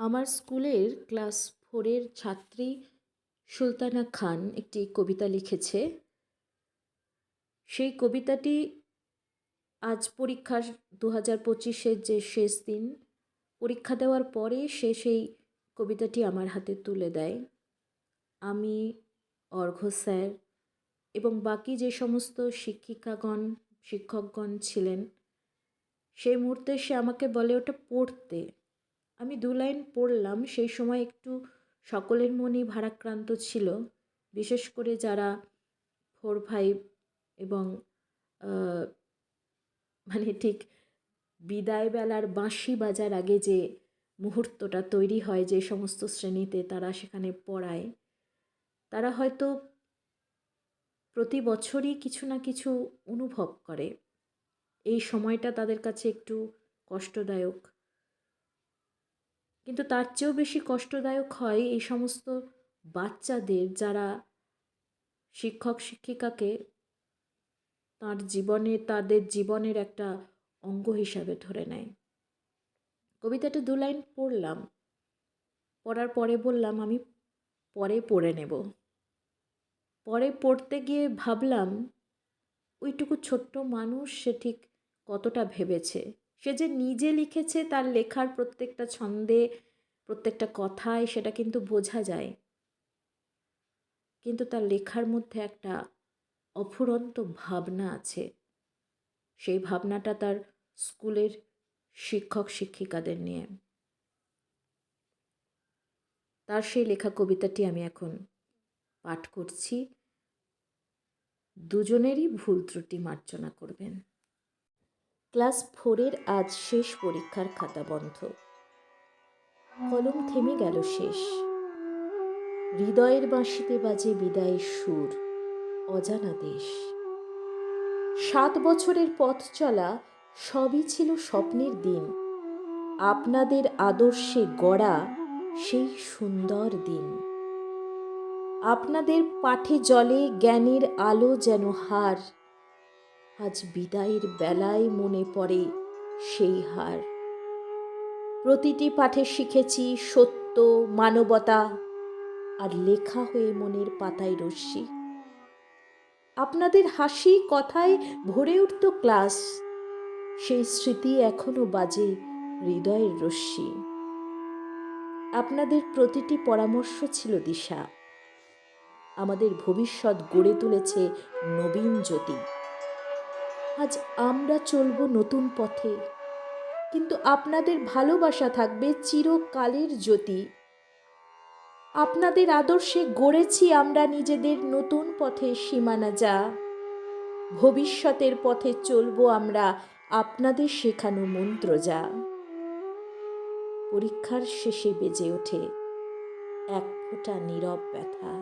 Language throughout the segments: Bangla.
আমার স্কুলের ক্লাস 4-এর ছাত্রী সুলতানা খান একটি কবিতা লিখেছে। সেই কবিতাটি আজ পরীক্ষার 2025-এর যে শেষ দিন, পরীক্ষা দেওয়ার পরে সে সেই কবিতাটি আমার হাতে তুলে দেয়। আমি, অর্ঘ্য স্যার এবং বাকি যে সমস্ত শিক্ষকগণ ছিলেন, সেই মুহূর্তে সে আমাকে বলে ওটা পড়তে। আমি 2 লাইন পড়লাম। সেই সময় একটু সকলের মনই ভারাক্রান্ত ছিল, বিশেষ করে যারা 4-5 এবং ঠিক বিদায়বেলার বাঁশি বাজার আগে যে মুহূর্তটা তৈরি হয় যে সমস্ত শ্রেণীতে তারা সেখানে পড়ায়, তারা হয়তো প্রতি বছরই কিছু না কিছু অনুভব করে। এই সময়টা তাদের কাছে একটু কষ্টদায়ক, কিন্তু তার চেয়েও বেশি কষ্টদায়ক হয় এই সমস্ত বাচ্চাদের যারা শিক্ষক শিক্ষিকাকে তাদের জীবনের একটা অঙ্গ হিসাবে ধরে নেয়। কবিতাটা 2 লাইন পড়লাম। পড়ার পরে বললাম আমি পরে পড়ে নেব। পরে পড়তে গিয়ে ভাবলাম ওইটুকু ছোট্ট মানুষ সে ঠিক কতটা ভেবেছে। সে যে নিজে লিখেছে, তার লেখার প্রত্যেকটা ছন্দে, প্রত্যেকটা কথায় সেটা কিন্তু বোঝা যায়। কিন্তু তার লেখার মধ্যে একটা অফুরন্ত ভাবনা আছে। সেই ভাবনাটা তার স্কুলের শিক্ষক শিক্ষিকাদের নিয়ে। তার সেই লেখা কবিতাটি আমি এখন পাঠ করছি। দুজনেরই ভুল ত্রুটি মার্জনা করবেন। ক্লাস 4-এর আজ শেষ পরীক্ষার খাতা বন্ধ। কলম থেমে গেল শেষ। হৃদয়ের বাঁশিতে বাজে বিদায়ের সুর, অজানা দেশ। 7 বছরের পথ চলা সবই ছিল স্বপ্নের দিন, আপনাদের আদর্শে গড়া সেই সুন্দর দিন। আপনাদের পাঠে জলে জ্ঞানের আলো যেন হার, আজ বিদায়ের বেলায় মনে পড়ে সেই হার। প্রতিটি পাঠে শিখেছি সত্য, মানবতা, আর লেখা হয়ে মনের পাতায় রশ্মি। আপনাদের হাসি কথায় ভরে উঠত ক্লাস, সেই স্মৃতি এখনো বাজে হৃদয়ের রশ্মি। আপনাদের প্রতিটি পরামর্শ ছিল দিশা, আমাদের ভবিষ্যৎ গড়ে তুলেছে নবীন জ্যোতি। আজ আমরা চলব নতুন পথে, কিন্তু আপনাদের ভালোবাসা থাকবে চিরকালের জ্যোতি। আপনাদের আদর্শে গড়েছি আমরা নিজেদের নতুন পথের সীমানা, যা ভবিষ্যতের পথে চলব আমরা আপনাদের শেখানো মন্ত্র যা। পরীক্ষার শেষে বেজে ওঠে এক ফোঁটা নীরব ব্যথা।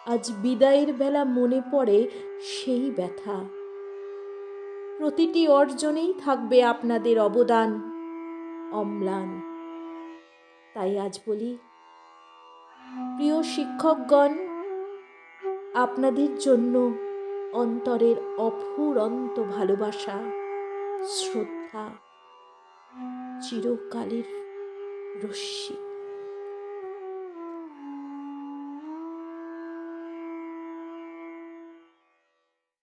আজ বিদায়ের বেলা মনে পড়ে সেই ব্যথা। প্রতিটি অর্জনেই থাকবে আপনাদের অবদান অম্লান। তাই আজ বলি, প্রিয় শিক্ষকগণ, আপনাদের জন্য অন্তরের অফুরন্ত ভালোবাসা, শ্রদ্ধা, চিরকালের রশ্মি।